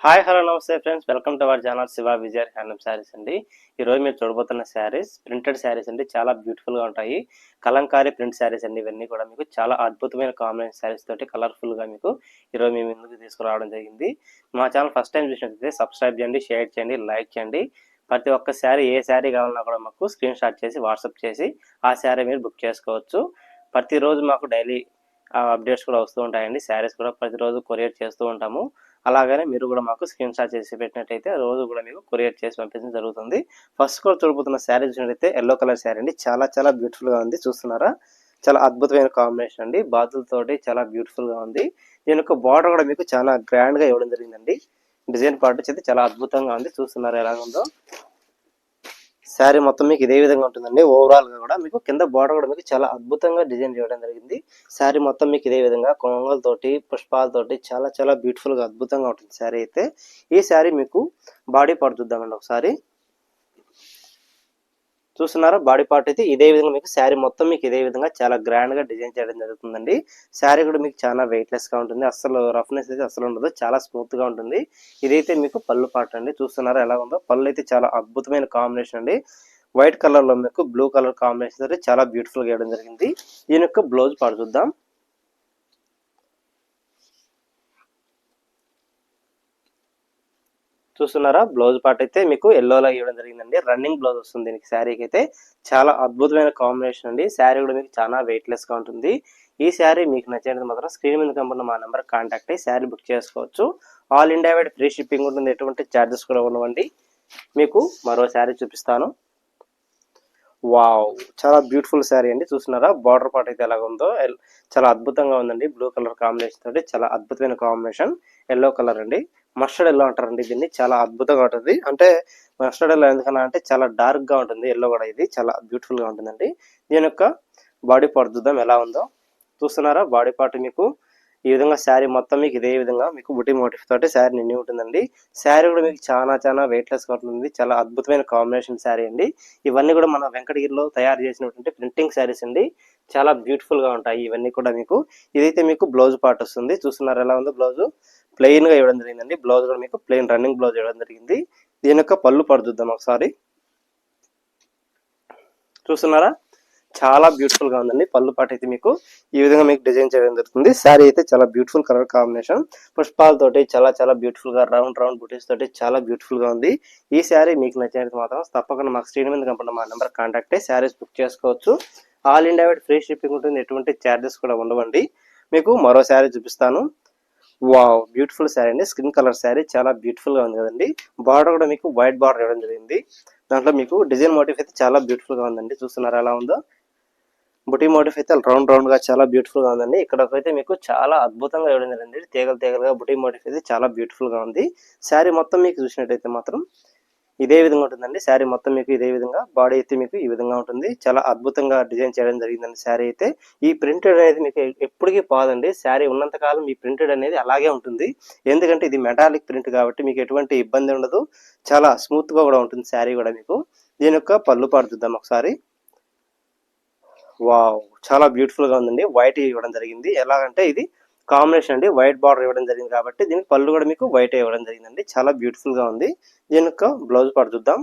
Hi hello నమస్తే friends, welcome to our channel Shiva Vijay handloom saris అండి. ఈరోజు మీరు చూడబోతున్న శారీస్ ప్రింటెడ్ శారీస్ అండి. చాలా బ్యూటిఫుల్గా ఉంటాయి. కలంకారీ ప్రింట్ శారీస్ అండి. ఇవన్నీ కూడా మీకు చాలా అద్భుతమైన కాంబినేషన్ శారీస్ తోటి కలర్ఫుల్గా మీకు ఈరోజు మేము ముందుకు తీసుకురావడం జరిగింది. మా ఛానల్ ఫస్ట్ టైం చూసినట్లయితే సబ్స్క్రైబ్ చేయండి, షేర్ చేయండి, లైక్ చేయండి. ప్రతి ఒక్క శారీ ఏ శారీ కావాలన్నా కూడా మాకు స్క్రీన్ షాట్ చేసి వాట్సాప్ చేసి ఆ శారీ మీరు బుక్ చేసుకోవచ్చు. ప్రతిరోజు మాకు డైలీ అప్డేట్స్ కూడా వస్తూ ఉంటాయండి. శారీస్ కూడా ప్రతిరోజు కొరియర్ చేస్తూ ఉంటాము. అలాగనే మీరు కూడా మాకు స్క్రీన్ షాట్ చేసి పెట్టినట్టయితే రోజు కూడా మీకు కొరియర్ చేసి పంపించడం జరుగుతుంది. ఫస్ట్ కూడా చూడబోతున్న శారీ చూసినట్టయితే ఎల్లో కలర్ శారీ అండి. చాలా చాలా బ్యూటిఫుల్ గా ఉంది. చూస్తున్నారా, చాలా అద్భుతమైన కాంబినేషన్ అండి. బాతులతోటి చాలా బ్యూటిఫుల్ గా ఉంది. దీని యొక్క బార్డర్ కూడా మీకు చాలా గ్రాండ్ గా ఇవ్వడం జరిగిందండి. డిజైన్ పార్ట్ వచ్చి చాలా అద్భుతంగా ఉంది. చూస్తున్నారా ఎలా ఉందో. శారీ మొత్తం మీకు ఇదే విధంగా ఉంటుందండి. ఓవరాల్ గా కూడా మీకు కింద బార్డర్ కూడా మీకు చాలా అద్భుతంగా డిజైన్ చేయడం జరిగింది. శారీ మొత్తం మీకు ఇదే విధంగా కొంగలతోటి పుష్పాలతోటి చాలా చాలా బ్యూటిఫుల్ గా అద్భుతంగా ఉంటుంది శారీ అయితే. ఈ శారీ మీకు బాడీ పార్ట్ చూద్దామండి ఒకసారి. చూస్తున్నారా, బాడీ పార్ట్ అయితే ఇదే విధంగా మీకు శారీ మొత్తం మీకు ఇదే విధంగా చాలా గ్రాండ్ గా డిజైన్ చేయడం జరుగుతుందండి. శారీ కూడా మీకు చాలా వెయిట్ లెస్ గా ఉంటుంది. అసలు రఫ్నెస్ అయితే అసలు ఉండదు. చాలా స్మూత్ గా ఉంటుంది. ఇదైతే మీకు పళ్ళు పార్ట్ అండి. చూస్తున్నారా ఎలా ఉందో. పళ్ళు అయితే చాలా అద్భుతమైన కాంబినేషన్ అండి. వైట్ కలర్ లో మీకు బ్లూ కలర్ కాంబినేషన్ అయితే చాలా బ్యూటిఫుల్ గా వేయడం జరిగింది. దీని యొక్క బ్లౌజ్ పార్ట్ చూద్దాం. చూస్తున్నారా, బ్లౌజ్ పార్ట్ అయితే మీకు ఎల్లోలా ఇవ్వడం జరిగిందండి. రన్నింగ్ బ్లౌజ్ వస్తుంది దీనికి. శారీకి అయితే చాలా అద్భుతమైన కాంబినేషన్ అండి. శారీ కూడా మీకు చాలా వెయిట్ లెస్ గా ఉంటుంది. ఈ శారీ మీకు నచ్చినది మాత్రం స్క్రీన్ మీద కనబడిన మా నెంబర్ కాంటాక్ట్ అయ్యి శారీ బుక్ చేసుకోవచ్చు. All India wide free shipping ఉంటుంది. ఎటువంటి ఛార్జెస్ కూడా ఉండవండి. మీకు మరో శారీ చూపిస్తాను. వావ్, చాలా బ్యూటిఫుల్ శారీ అండి. చూస్తున్నారా, బార్డర్ పార్ట్ అయితే ఎలాగ ఉందో. చాలా అద్భుతంగా ఉందండి. బ్లూ కలర్ కాంబినేషన్ తోటి చాలా అద్భుతమైన కాంబినేషన్. ఎల్లో కలర్ అండి. మస్టర్డ్ ఎల్లో అంటారండి దీన్ని. చాలా అద్భుతంగా ఉంటుంది. అంటే మస్టర్డ్ ఎల్లో ఎందుకన్నా అంటే చాలా డార్క్ గా ఉంటుంది. ఎల్లో కూడా ఇది చాలా బ్యూటిఫుల్ గా ఉంటుందండి. దీని యొక్క బాడీ పార్ట్ చూద్దాం ఎలా ఉందో. చూస్తున్నారా, బాడీ పార్ట్ మీకు ఈ విధంగా శారీ మొత్తం మీకు ఇదే విధంగా మీకు బుటీ మోటిఫ్ తోటి శారీ నిండి ఉంటుందండి. శారీ కూడా మీకు చాలా చాలా వెయిట్ లెస్ గా ఉంటుంది. చాలా అద్భుతమైన కాంబినేషన్ శారీ అండి. ఇవన్నీ కూడా మన వెంకటగిరిలో తయారు చేసినటువంటి ప్రింటింగ్ శారీస్ అండి. చాలా బ్యూటిఫుల్ గా ఉంటాయి ఇవన్నీ కూడా మీకు. ఇదైతే మీకు బ్లౌజ్ పార్ట్ వస్తుంది. చూస్తున్నారు ఎలా ఉందో. బ్లౌజ్ ప్లెయిన్ గా ఇవ్వడం జరిగిందండి. బ్లౌజ్ కూడా మీకు ప్లెయిన్ రన్నింగ్ బ్లౌజ్ ఇవ్వడం జరిగింది. దీని యొక్క పళ్ళు పార్ట్ చూద్దాం ఒకసారి. చూస్తున్నారా, చాలా బ్యూటిఫుల్ గా ఉందండి. పళ్ళు పాటు అయితే మీకు ఈ విధంగా మీకు డిజైన్ చేయడం జరుగుతుంది. శారీ అయితే చాలా బ్యూటిఫుల్ కలర్ కాంబినేషన్. పుష్పాలతోటి చాలా చాలా బ్యూటిఫుల్ గా రౌండ్ రౌండ్ బుటీస్ తోటి చాలా బ్యూటిఫుల్ గా ఉంది. ఈ శారీ మీకు నచ్చినట్టు మాత్రం తప్పకుండా మాకు స్క్రీన్ మీద కనపడిన మా నెంబర్ కాంటాక్ట్ అయ్యి శారీస్ బుక్ చేసుకోవచ్చు. All India wide free shipping ఉంటుంది. ఎటువంటి ఛార్జెస్ కూడా ఉండవండి. మీకు మరో శారీ చూపిస్తాను. వావ్, బ్యూటిఫుల్ శారీ అండి. స్కిన్ కలర్ శారీ చాలా బ్యూటిఫుల్ గా ఉంది కదండి. బార్డర్ కూడా మీకు వైట్ బార్డర్ ఇవ్వడం జరిగింది. దాంట్లో మీకు డిజైన్ మోటివ్ అయితే చాలా బ్యూటిఫుల్ గా ఉందండి. చూస్తున్నారా ఎలా ఉందో. బుటీ మోటిఫ్ అయితే రౌండ్ రౌండ్ గా చాలా బ్యూటిఫుల్ గా ఉందండి. ఇక్కడైతే మీకు చాలా అద్భుతంగా ఇవ్వడం జరిగింది. తీగలు తీగలుగా బుటీ మోటిఫ్ అయితే చాలా బ్యూటిఫుల్ గా ఉంది. శారీ మొత్తం మీకు చూసినట్టయితే మాత్రం ఇదే విధంగా ఉంటుందండి. శారీ మొత్తం మీకు ఇదే విధంగా, బాడీ అయితే మీకు ఈ విధంగా ఉంటుంది. చాలా అద్భుతంగా డిజైన్ చేయడం జరిగిందండి. శారీ అయితే ఈ ప్రింటెడ్ అనేది మీకు ఎప్పటికీ పోదండి. శారీ ఉన్నంత కాలం ఈ ప్రింటెడ్ అనేది అలాగే ఉంటుంది. ఎందుకంటే ఇది మెటాలిక్ ప్రింట్ కాబట్టి మీకు ఎటువంటి ఇబ్బంది ఉండదు. చాలా స్మూత్ గా కూడా ఉంటుంది శారీ కూడా మీకు. దీని యొక్క పళ్ళు పాటు చూద్దాం ఒకసారి. వావ్, చాలా బ్యూటిఫుల్ గా ఉందండి. వైట్ ఇవ్వడం జరిగింది. ఎలాగంటే ఇది కాంబినేషన్ అండి. వైట్ బార్డర్ ఇవ్వడం జరిగింది కాబట్టి దీనికి పళ్ళు కూడా మీకు వైట్ ఇవ్వడం జరిగిందండి. చాలా బ్యూటిఫుల్ గా ఉంది. దీని యొక్క బ్లౌజ్ పార్ట్ చూద్దాం.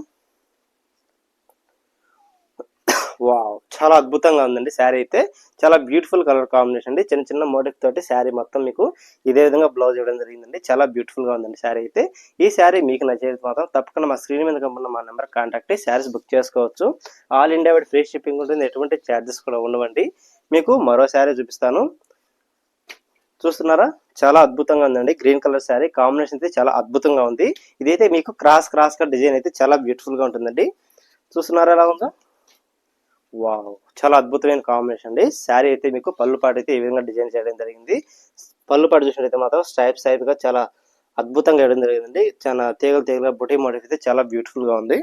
వావ్, చాలా అద్భుతంగా ఉందండి. శారీ అయితే చాలా బ్యూటిఫుల్ కలర్ కాంబినేషన్ అండి. చిన్న చిన్న మోటిఫ్ తోటి శారీ మొత్తం మీకు ఇదే విధంగా బ్లౌజ్ ఇవ్వడం జరిగిందండి. చాలా బ్యూటిఫుల్ గా ఉందండి శారీ అయితే. ఈ శారీ మీకు నచ్చేది మాత్రం తప్పకుండా మా స్క్రీన్ మీద కనబడిన మా నెంబర్ కాంటాక్ట్ అయ్యి శారీస్ బుక్ చేసుకోవచ్చు. All India wide free shipping ఉంటుంది. ఎటువంటి ఛార్జెస్ కూడా ఉండవండి. మీకు మరో శారీ చూపిస్తాను. చూస్తున్నారా, చాలా అద్భుతంగా ఉందండి. గ్రీన్ కలర్ శారీ కాంబినేషన్ అయితే చాలా అద్భుతంగా ఉంది. ఇదైతే మీకు క్రాస్ క్రాస్ గా డిజైన్ అయితే చాలా బ్యూటిఫుల్ గా ఉంటుందండి. చూస్తున్నారా ఎలా ఉందో. వావ్, చాలా అద్భుతమైన కాంబినేషన్ అండి. శారీ అయితే మీకు పళ్ళు పాటు అయితే ఈ విధంగా డిజైన్ చేయడం జరిగింది. పళ్ళు పాటు చూసినట్టయితే మాత్రం స్టైప్ గా చాలా అద్భుతంగా వేయడం జరిగిందండి. చాలా తీగలు తీగలుగా బుటీ మోటిఫ్ అయితే చాలా బ్యూటిఫుల్ గా ఉంది.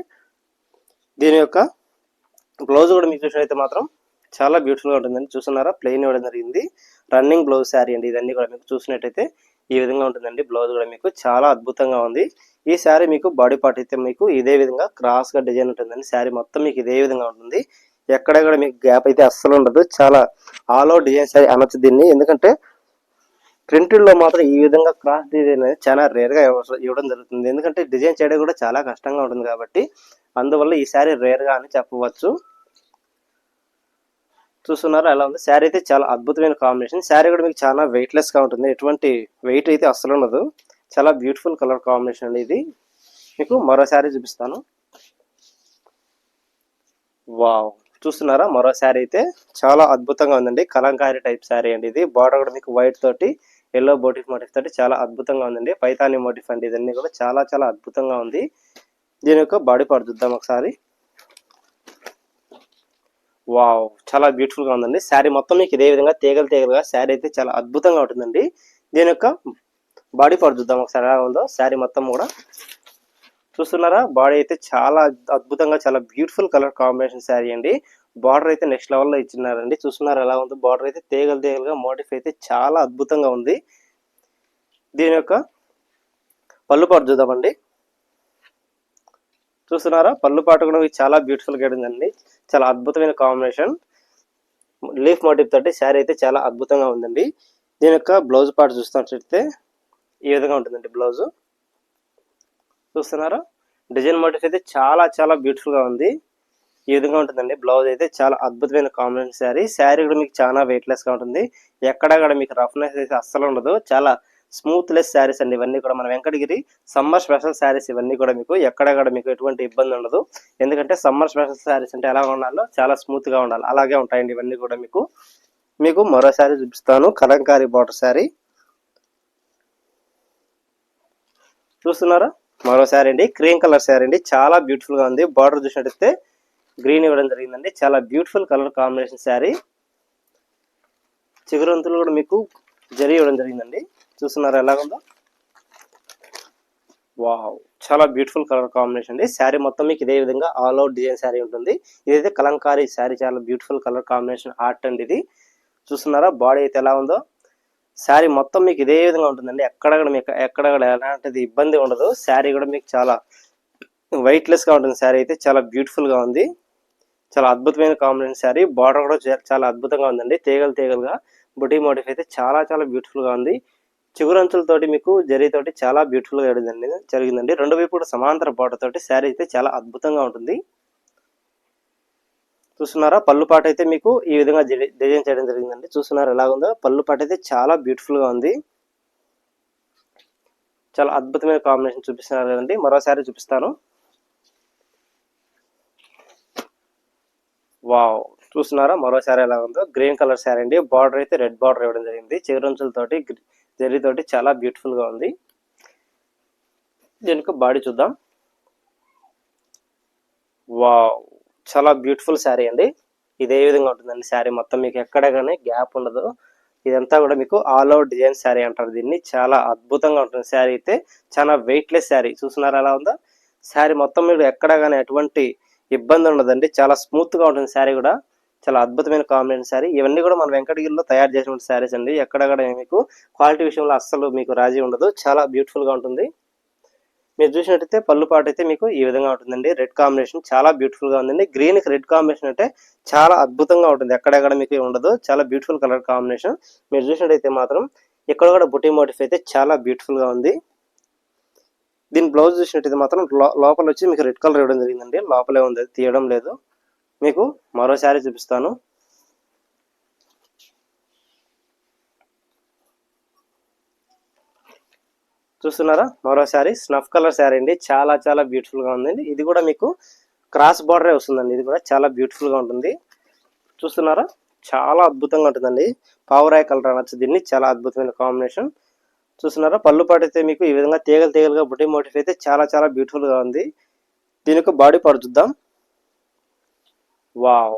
దీని యొక్క బ్లౌజ్ కూడా మీకు చూసినట్టయితే మాత్రం చాలా బ్యూటిఫుల్ గా ఉంటుందండి. చూస్తున్నారా, ప్లెయిన్ ఇవ్వడం జరిగింది. రన్నింగ్ బ్లౌజ్ శారీ అండి. ఇదన్నీ కూడా మీకు చూసినట్టయితే ఈ విధంగా ఉంటుందండి. బ్లౌజ్ కూడా మీకు చాలా అద్భుతంగా ఉంది. ఈ శారీ మీకు బాడీ పార్ట్ అయితే మీకు ఇదే విధంగా క్రాస్ గా డిజైన్ ఉంటుందండి. శారీ మొత్తం మీకు ఇదే విధంగా ఉంటుంది. ఎక్కడ కూడా మీకు గ్యాప్ అయితే అస్సలు ఉండదు. చాలా ఆల్ ఓవర్ డిజైన్ శారీ అనొచ్చు దీన్ని. ఎందుకంటే ప్రింటెడ్ లో మాత్రం ఈ విధంగా క్రాస్ డిజైన్ అనేది చాలా రేర్ గా ఇవ్వడం జరుగుతుంది. ఎందుకంటే డిజైన్ చేయడం కూడా చాలా కష్టంగా ఉంటుంది కాబట్టి అందువల్ల ఈ శారీ రేర్ గా అని చెప్పవచ్చు. చూస్తున్నారా ఎలా ఉంది శారీ అయితే చాలా అద్భుతమైన కాంబినేషన్. శారీ కూడా మీకు చాలా వెయిట్ లెస్ గా ఉంటుంది, ఎటువంటి వెయిట్ అయితే అస్సలు ఉండదు. చాలా బ్యూటిఫుల్ కలర్ కాంబినేషన్ అండి ఇది. మీకు మరో శారీ చూపిస్తాను. వావ్, చూస్తున్నారా మరో శారీ అయితే చాలా అద్భుతంగా ఉందండి. కలంకారీ టైప్ శారీ అండి ఇది. బార్డర్ కూడా మీకు వైట్ తోటి ఎల్లో మోటిఫ్ తోటి చాలా అద్భుతంగా ఉందండి. పైతాని మోటిఫ్ అండి ఇదన్నీ కూడా చాలా చాలా అద్భుతంగా ఉంది. దీని యొక్క బాడీ పార్ట్ చూద్దాం ఒకసారి. వావ్, చాలా బ్యూటిఫుల్ గా ఉందండి. శారీ మొత్తం మీకు ఇదే విధంగా తీగలుగా శారీ అయితే చాలా అద్భుతంగా ఉంటుందండి. దీని యొక్క బాడీ పార్ట్ చూద్దాం ఒకసారి ఎలా ఉందో. శారీ మొత్తం కూడా చూస్తున్నారా, బాడీ అయితే చాలా అద్భుతంగా చాలా బ్యూటిఫుల్ కలర్ కాంబినేషన్ శారీ అండి. బార్డర్ అయితే నెక్స్ట్ లెవెల్లో ఇచ్చినారండి. చూస్తున్నారు ఎలా ఉందో. బార్డర్ అయితే తీగలుగా మోటిఫ్ అయితే చాలా అద్భుతంగా ఉంది. దీని యొక్క పళ్ళు పాటు చూద్దామండి. చూస్తున్నారా, పళ్ళు పాటు కూడా చాలా బ్యూటిఫుల్ గా ఉందండి. చాలా అద్భుతమైన కాంబినేషన్ లీఫ్ మోటివ్ తోటి శారీ అయితే చాలా అద్భుతంగా ఉందండి. దీని యొక్క బ్లౌజ్ పార్ట్ చూస్తున్నట్లయితే ఈ విధంగా ఉంటుందండి. బ్లౌజ్ చూస్తున్నారా, డిజైన్ మోటివ్ అయితే చాలా చాలా బ్యూటిఫుల్ గా ఉంది. ఈ విధంగా ఉంటుందండి. బ్లౌజ్ అయితే చాలా అద్భుతమైన కాంబినేషన్ శారీ. శారీ కూడా మీకు చాలా వెయిట్ లెస్ గా ఉంటుంది. ఎక్కడ కూడా మీకు రఫ్నెస్ అయితే అస్సలు ఉండదు. చాలా స్మూత్ లెస్ శారీస్ అండి ఇవన్నీ కూడా. మన వెంకటగిరి సమ్మర్ స్పెషల్ శారీస్ ఇవన్నీ కూడా మీకు ఎక్కడ కూడా మీకు ఎటువంటి ఇబ్బంది ఉండదు. ఎందుకంటే సమ్మర్ స్పెషల్ శారీస్ అంటే ఎలా ఉండాలో చాలా స్మూత్ గా ఉండాలి, అలాగే ఉంటాయండి ఇవన్నీ కూడా. మీకు మరో శారీ చూపిస్తాను. కలంకారీ బార్డర్ శారీ చూస్తున్నారా, మరో శారీ అండి. క్రీమ్ కలర్ శారీ అండి. చాలా బ్యూటిఫుల్ గా ఉంది. బార్డర్ చూసినట్టయితే గ్రీన్ ఇవ్వడం జరిగిందండి. చాలా బ్యూటిఫుల్ కలర్ కాంబినేషన్ శారీ. చిగురంతులు కూడా మీకు జరీ ఇవ్వడం జరిగిందండి. చూస్తున్నారా ఎలా ఉందో. వావ్, చాలా బ్యూటిఫుల్ కలర్ కాంబినేషన్ అండి. శారీ మొత్తం మీకు ఇదే విధంగా ఆల్ అవుట్ డిజైన్ శారీ ఉంటుంది. ఇదైతే కలంకారీ శారీ. చాలా బ్యూటిఫుల్ కలర్ కాంబినేషన్ ఆర్ట్ అండి ఇది. చూస్తున్నారా, బాడీ అయితే ఎలా ఉందో. శారీ మొత్తం మీకు ఇదే విధంగా ఉంటుందండి. ఎక్కడ కూడా ఎలాంటిది ఇబ్బంది ఉండదు. శారీ కూడా మీకు చాలా వెయిట్ లెస్ గా ఉంటుంది. శారీ అయితే చాలా బ్యూటిఫుల్ గా ఉంది. చాలా అద్భుతమైన కాంబినేషన్ శారీ. బార్డర్ కూడా చాలా అద్భుతంగా ఉందండి. తీగలుగా బుటీ మోటిఫ్ అయితే చాలా చాలా బ్యూటిఫుల్ గా ఉంది. చిగురంచులతోటి మీకు జరీతోటి చాలా బ్యూటిఫుల్ గా జరిగిందండి. రెండు వైపు కూడా సమాంతర బార్డర్ తోటి శారీ అయితే చాలా అద్భుతంగా ఉంటుంది. చూస్తున్నారా, పళ్ళు పాట అయితే మీకు ఈ విధంగా డిజైన్ చేయడం జరిగిందండి. చూస్తున్నారా ఎలా ఉందో. పళ్ళు పాట అయితే చాలా బ్యూటిఫుల్ గా ఉంది. చాలా అద్భుతమైన కాంబినేషన్ చూపిస్తున్నారు కదండి. మరో శారీ చూపిస్తాను. వావ్, చూస్తున్నారా మరో శారీ ఎలా ఉందో. గ్రీన్ కలర్ శారీ అండి. బార్డర్ అయితే రెడ్ బార్డర్ ఇవ్వడం జరిగింది. చిగురంచులతోటి జరీతోటి చాలా బ్యూటిఫుల్ గా ఉంది. దీనికి బాడీ చూద్దాం. వావ్, చాలా బ్యూటిఫుల్ శారీ అండి. ఇదే విధంగా ఉంటుందండి శారీ మొత్తం. మీకు ఎక్కడ కానీ గ్యాప్ ఉండదు. ఇదంతా కూడా మీకు ఆల్ అవుట్ డిజైన్ శారీ అంటారు దీన్ని. చాలా అద్భుతంగా ఉంటుంది శారీ అయితే. చాలా వెయిట్ లెస్ శారీ. చూస్తున్నారా ఎలా ఉందో. శారీ మొత్తం మీరు ఎక్కడ కానీ ఎటువంటి ఇబ్బంది ఉండదండి. చాలా స్మూత్ గా ఉంటుంది శారీ కూడా. చాలా అద్భుతమైన కాంబినేషన్ శారీ. ఇవన్నీ కూడా మన వెంకటగిరిలో తయారు చేసిన శారీస్ అండి. ఎక్కడ కూడా మీకు క్వాలిటీ విషయంలో అస్సలు మీకు రాజీ ఉండదు. చాలా బ్యూటిఫుల్ గా ఉంటుంది. మీరు చూసినట్టయితే పళ్ళు పాటు అయితే మీకు ఈ విధంగా ఉంటుందండి. రెడ్ కాంబినేషన్ చాలా బ్యూటిఫుల్ గా ఉందండి. గ్రీన్ కి రెడ్ కాంబినేషన్ అంటే చాలా అద్భుతంగా ఉంటుంది. ఎక్కడెక్కడ మీకు ఉండదు. చాలా బ్యూటిఫుల్ కలర్ కాంబినేషన్. మీరు చూసినట్టయితే మాత్రం ఇక్కడ కూడా బుటీ మోటిఫ్ అయితే చాలా బ్యూటిఫుల్ గా ఉంది. దీని బ్లౌజ్ చూసినట్టయితే మాత్రం లోపల వచ్చి మీకు రెడ్ కలర్ ఇవ్వడం జరిగిందండి. లోపలే ఉంది, తీయడం లేదు. మీకు మరో శారీ చూపిస్తాను. చూస్తున్నారా, మరో శారీ స్నఫ్ కలర్ శారీ అండి. చాలా చాలా బ్యూటిఫుల్ గా ఉందండి. ఇది కూడా మీకు క్రాస్ బార్డరే వస్తుందండి. ఇది కూడా చాలా బ్యూటిఫుల్ గా ఉంటుంది. చూస్తున్నారా, చాలా అద్భుతంగా ఉంటుందండి. పావురాయి కలర్ అనొచ్చు దీన్ని. చాలా అద్భుతమైన కాంబినేషన్. చూస్తున్నారా, పళ్ళు పాటు అయితే మీకు ఈ విధంగా తీగలుగా బుటీ మోటిఫ్ అయితే చాలా చాలా బ్యూటిఫుల్ గా ఉంది. దీని యొక్క బాడీ పార్ట్ చూద్దాం. వావ్,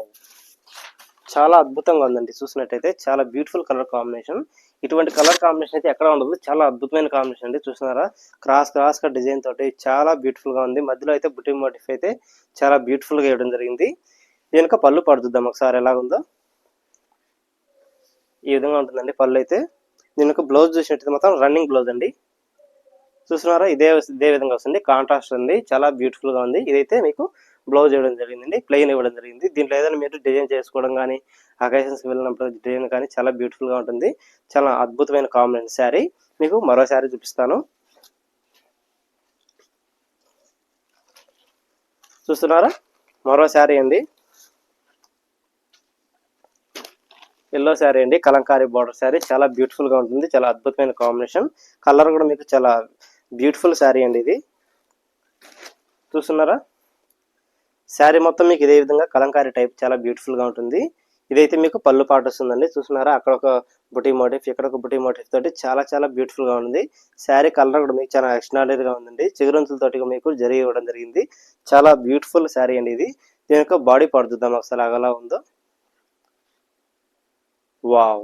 చాలా అద్భుతంగా ఉందండి. చూసినట్టయితే చాలా బ్యూటిఫుల్ కలర్ కాంబినేషన్. ఇటువంటి కలర్ కాంబినేషన్ అయితే ఎక్కడ ఉండదు. చాలా అద్భుతమైన కాంబినేషన్ అండి. చూస్తున్నారా, క్రాస్ గా డిజైన్ తోటి చాలా బ్యూటిఫుల్ గా ఉంది. మధ్యలో అయితే బుటీ మోటిఫ్ అయితే చాలా బ్యూటిఫుల్ గా ఇవ్వడం జరిగింది. దీనికి పళ్ళు పడుతుందాం ఒకసారి ఎలా ఉందో. ఈ విధంగా ఉంటుందండి పళ్ళు అయితే. దీనికి బ్లౌజ్ చూసినట్టయితే మొత్తం రన్నింగ్ బ్లౌజ్ అండి. చూస్తున్నారా, ఇదే విధంగా వస్తుంది. కాంట్రాస్ట్ ఉంది. చాలా బ్యూటిఫుల్ గా ఉంది. ఇదైతే మీకు బ్లౌజ్ ఇవ్వడం జరిగిందండి, ప్లెయిన్ ఇవ్వడం జరిగింది. దీంట్లో ఏదైనా మీరు డిజైన్ చేసుకోవడం కానీ, అకేషన్స్కి వెళ్ళినప్పుడు డిజైన్ కానీ చాలా బ్యూటిఫుల్గా ఉంటుంది. చాలా అద్భుతమైన కాంబినేషన్ శారీ. మీకు మరో శారీ చూపిస్తాను. చూస్తున్నారా, మరో శారీ అండి, ఎల్లో శారీ అండి, కలంకారీ బార్డర్ శారీ. చాలా బ్యూటిఫుల్గా ఉంటుంది, చాలా అద్భుతమైన కాంబినేషన్. కలర్ కూడా మీకు చాలా బ్యూటిఫుల్ శారీ అండి ఇది. చూస్తున్నారా, శారీ మొత్తం మీకు ఇదే విధంగా కలంకారీ టైప్ చాలా బ్యూటిఫుల్గా ఉంటుంది. ఇదైతే మీకు పళ్ళు పాటు వస్తుందండి. చూస్తున్నారా, అక్కడ ఒక బుటీ మోటిఫ్, ఇక్కడ ఒక బుటీ మోటిఫ్ తోటి చాలా చాలా బ్యూటిఫుల్గా ఉంది. శారీ కలర్ కూడా మీకు చాలా ఎక్స్ట్రాడనరీగా ఉందండి. చిగురంచులతోటి మీకు జరీ ఇవ్వడం జరిగింది. చాలా బ్యూటిఫుల్ శారీ అండి ఇది. దీని యొక్క బాడీ పార్ట్ చూద్దాం ఒకసారి ఎలా ఉందో. వావ్,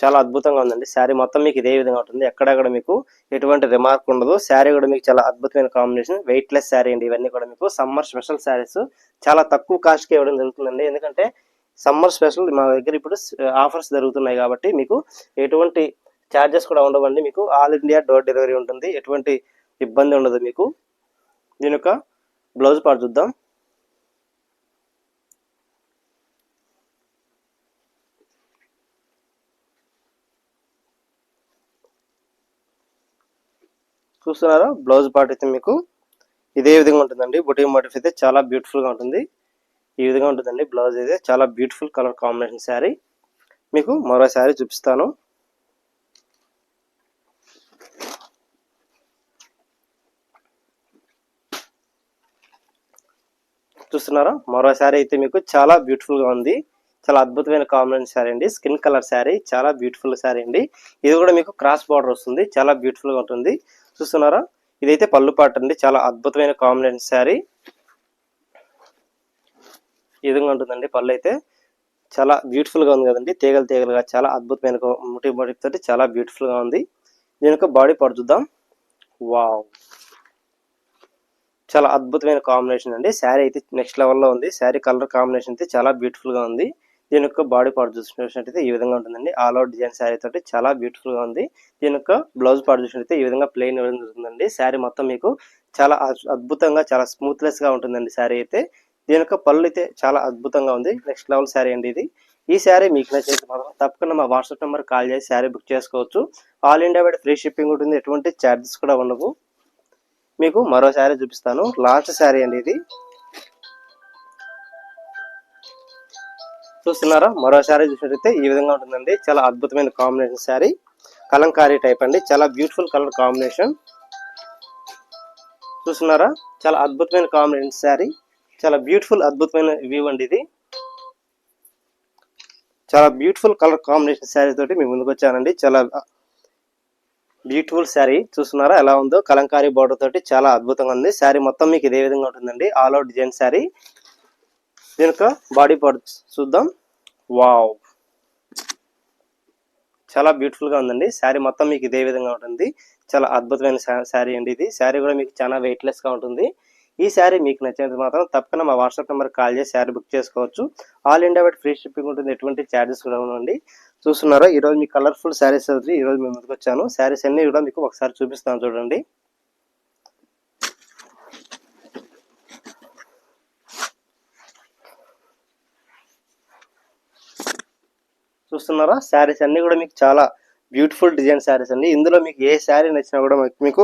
చాలా అద్భుతంగా ఉందండి. శారీ మొత్తం మీకు ఇదే విధంగా ఉంటుంది, ఎక్కడెక్కడ మీకు ఎటువంటి రిమార్క్ ఉండదు. శారీ కూడా మీకు చాలా అద్భుతమైన కాంబినేషన్, వెయిట్ లెస్ శారీ అండి. ఇవన్నీ కూడా మీకు సమ్మర్ స్పెషల్ శారీస్, చాలా తక్కువ కాస్ట్కి ఇవ్వడం జరుగుతుందండి. ఎందుకంటే సమ్మర్ స్పెషల్ మా దగ్గర ఇప్పుడు ఆఫర్స్ జరుగుతున్నాయి కాబట్టి మీకు ఎటువంటి ఛార్జెస్ కూడా ఉండవండి. మీకు ఆల్ ఇండియా డోర్ డెలివరీ ఉంటుంది, ఎటువంటి ఇబ్బంది ఉండదు మీకు. దీని యొక్క బ్లౌజ్ పార్ట్ చూద్దాం. చూస్తున్నారా, బ్లౌజ్ పార్ట్ అయితే మీకు ఇదే విధంగా ఉంటుందండి. బుటీ మోటిఫ్ అయితే చాలా బ్యూటిఫుల్గా ఉంటుంది. ఈ విధంగా ఉంటుందండి బ్లౌజ్ అయితే. చాలా బ్యూటిఫుల్ కలర్ కాంబినేషన్ శారీ. మీకు మరో శారీ చూపిస్తాను. చూస్తున్నారా, మరో శారీ అయితే మీకు చాలా బ్యూటిఫుల్గా ఉంది. చాలా అద్భుతమైన కాంబినేషన్ శారీ అండి, స్కిన్ కలర్ శారీ. చాలా బ్యూటిఫుల్ శారీ అండి. ఇది కూడా మీకు క్రాస్ బార్డర్ వస్తుంది, చాలా బ్యూటిఫుల్గా ఉంటుంది. చూస్తున్నారా, ఇదైతే పళ్ళు పాట అండి. చాలా అద్భుతమైన కాంబినేషన్ శారీ. ఈ విధంగా ఉంటుందండి పళ్ళు అయితే. చాలా బ్యూటిఫుల్గా ఉంది కదండి, తీగలు తీగలుగా చాలా అద్భుతమైన ముటి మోటిఫ్ తోటి చాలా బ్యూటిఫుల్గా ఉంది. దీని యొక్క బాడీ పార్ట్ చూద్దాం. వావ్, చాలా అద్భుతమైన కాంబినేషన్ అండి. శారీ అయితే నెక్స్ట్ లెవెల్లో ఉంది. శారీ కలర్ కాంబినేషన్ అయితే చాలా బ్యూటిఫుల్గా ఉంది. దీని యొక్క బాడీ పార్ట్ చూసినట్లయితే ఈ విధంగా ఉంటుందండి. ఆల్ అవుట్ డిజైన్ శారీ తోటి చాలా బ్యూటిఫుల్గా ఉంది. దీని యొక్క బ్లౌజ్ పార్ట్ చూసినట్లయితే ఈ విధంగా ప్లెయిన్ ఇవ్వడం జరుగుతుందండి. శారీ మొత్తం మీకు చాలా అద్భుతంగా చాలా స్మూత్లెస్గా ఉంటుందండి శారీ అయితే. దీని యొక్క పళ్ళు అయితే చాలా అద్భుతంగా ఉంది, నెక్స్ట్ లెవెల్ శారీ అండి ఇది. ఈ శారీ మీకు నచ్చితే మాత్రం తప్పకుండా మా వాట్సాప్ నెంబర్ కాల్ చేసి శారీ బుక్ చేసుకోవచ్చు. All India wide free shipping ఉంటుంది, ఎటువంటి ఛార్జెస్ కూడా ఉండవు. మీకు మరో శారీ చూపిస్తాను, లాస్ట్ శారీ అండి ఇది. చూస్తున్నారా, మరో శారీ చూసినట్టయితే ఈ విధంగా ఉంటుందండి. చాలా అద్భుతమైన కాంబినేషన్ శారీ, కలంకారీ టైప్ అండి. చాలా బ్యూటిఫుల్ కలర్ కాంబినేషన్. చూస్తున్నారా, చాలా అద్భుతమైన కాంబినేషన్ శారీ, చాలా బ్యూటిఫుల్ అద్భుతమైన వ్యూ అండి ఇది. చాలా బ్యూటిఫుల్ కలర్ కాంబినేషన్ శారీ తోటి మీ ముందుకు వచ్చానండి. చాలా బ్యూటిఫుల్ శారీ. చూస్తున్నారా ఎలా ఉందో, కలంకారీ బార్డర్ తోటి చాలా అద్భుతంగా ఉంది. శారీ మొత్తం మీకు ఇదే విధంగా ఉంటుందండి, ఆల్ అవుట్ డిజైన్ శారీ. దీని యొక్క బాడీ పార్ట్ చూద్దాం. వావ్, చాలా బ్యూటిఫుల్ గా ఉందండి. శారీ మొత్తం మీకు ఇదే విధంగా ఉంటుంది, చాలా అద్భుతమైన శారీ అండి ఇది. శారీ కూడా మీకు చాలా వెయిట్ లెస్ గా ఉంటుంది. ఈ శారీ మీకు నచ్చినంత మాత్రం తప్పకుండా మా వాట్సాప్ నెంబర్ కాల్ చేసి శారీ బుక్ చేసుకోవచ్చు. All India wide free shipping ఉంటుంది, ఎటువంటి ఛార్జెస్ కూడా ఉండండి. చూస్తున్నారా, ఈ రోజు మీకు కలర్ఫుల్ శారీస్ ఈ రోజు మేము ముందుకు వచ్చాను. శారీస్ అన్ని కూడా మీకు ఒకసారి చూపిస్తాను చూడండి. చూస్తున్నారా, శారీస్ అన్ని కూడా మీకు చాలా బ్యూటిఫుల్ డిజైన్ శారీస్ అండి. ఇందులో మీకు ఏ శారీ నచ్చినా కూడా మీకు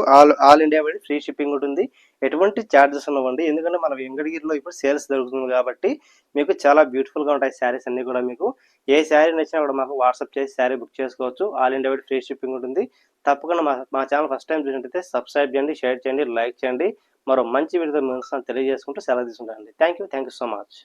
all India wide free shipping ఉంటుంది, ఎటువంటి ఛార్జెస్ ఉండవండి. ఎందుకంటే మన వెంకటగిరిలో ఇప్పుడు సేల్స్ జరుగుతుంది కాబట్టి మీకు చాలా బ్యూటిఫుల్ గా ఉంటాయి శారీస్ అన్ని కూడా. మీకు ఏ శారీ నచ్చినా కూడా మాకు వాట్సాప్ చేసి శారీ బుక్ చేసుకోవచ్చు. All India wide free shipping ఉంటుంది. తప్పకుండా మా ఛానల్ ఫస్ట్ టైం చూసినట్టయితే సబ్స్క్రైబ్ చేయండి, షేర్ చేయండి, లైక్ చేయండి. మరో మంచి వీడియో తెలియజేసుకుంటూ సెలవు తీసుకుంటానండి. Thank you so much.